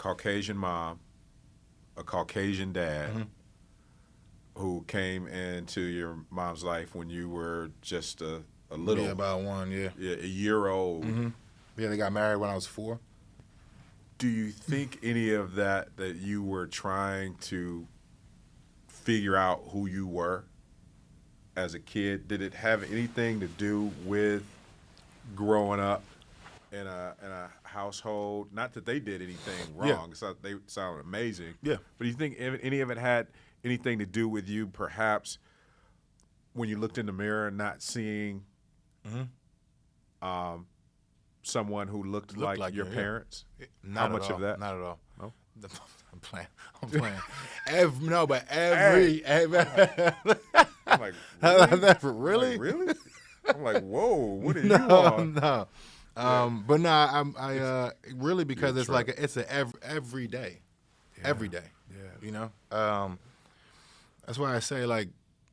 Caucasian mom, a Caucasian dad, who came into your mom's life when you were just a little, about one, a year old. Yeah, they got married when I was 4. Do you think any of that you were trying to figure out who you were as a kid, did it have anything to do with growing up in a household? Not that they did anything wrong. Yeah. So they sound amazing. Yeah. But do you think any of it had anything to do with you perhaps when you looked in the mirror and not seeing someone who looked like your parents? Not How at much all. of that? Not at all. No? I'm playing. Every. I'm like, really? Like, really? I'm like, whoa, what are you on? No. But no, I really, because it's like it's every day. Every day. Yeah. You know? That's why I say, like,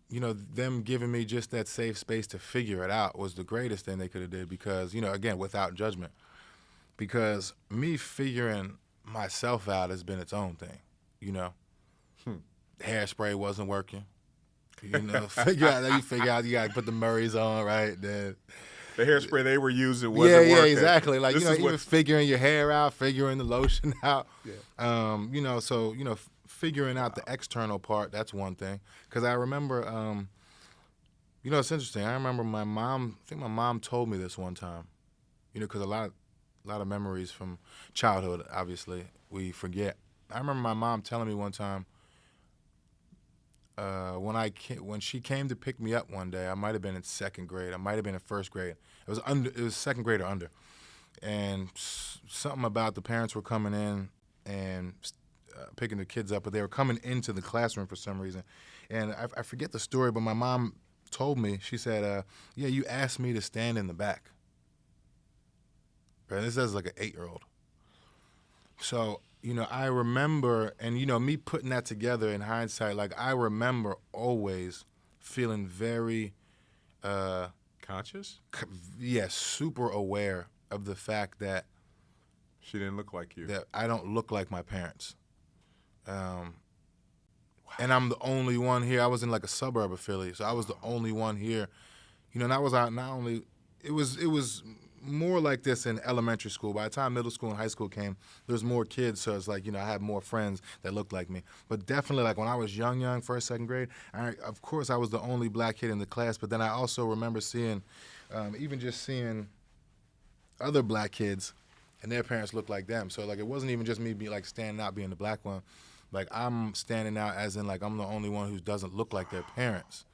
you know, them giving me just that safe space to figure it out was the greatest thing they could have did, because, you know, again, without judgment. Because me figuring myself out has been its own thing, you know? Hairspray wasn't working. You know, figure out you got to put the Murrays on, right? Then The hairspray they were using wasn't working. Yeah, exactly. Like, This you know, is even what- figuring your hair out, figuring the lotion out. Yeah. You know, so, you know, figuring out the external part, that's one thing. Because I remember, you know, it's interesting. I remember my mom told me this one time, you know, because a lot of memories from childhood, obviously, we forget. I remember my mom telling me one time, when she came to pick me up one day, I might have been in 2nd grade. I might have been in 1st grade. It was 2nd grade or under. And something about the parents were coming in and picking the kids up, but they were coming into the classroom for some reason. And I forget the story, but my mom told me, she said, yeah, you asked me to stand in the back. Right? This is like an 8-year-old. So, you know, I remember, and, you know, me putting that together in hindsight, like, I remember always feeling very, Conscious? super aware of the fact that She didn't look like you. that I don't look like my parents. And I'm the only one here. I was in like a suburb of Philly, so I was the only one here. You know, and I was out not only, it was more like this in elementary school. By the time middle school and high school came, there was more kids, so it's like, you know, I had more friends that looked like me. But definitely, like, when I was young, 1st, 2nd grade, of course I was the only black kid in the class, but then I also remember seeing, even just seeing other black kids and their parents looked like them. So, like, it wasn't even just me like standing out being the black one. Like, I'm standing out as in, like, I'm the only one who doesn't look like their parents.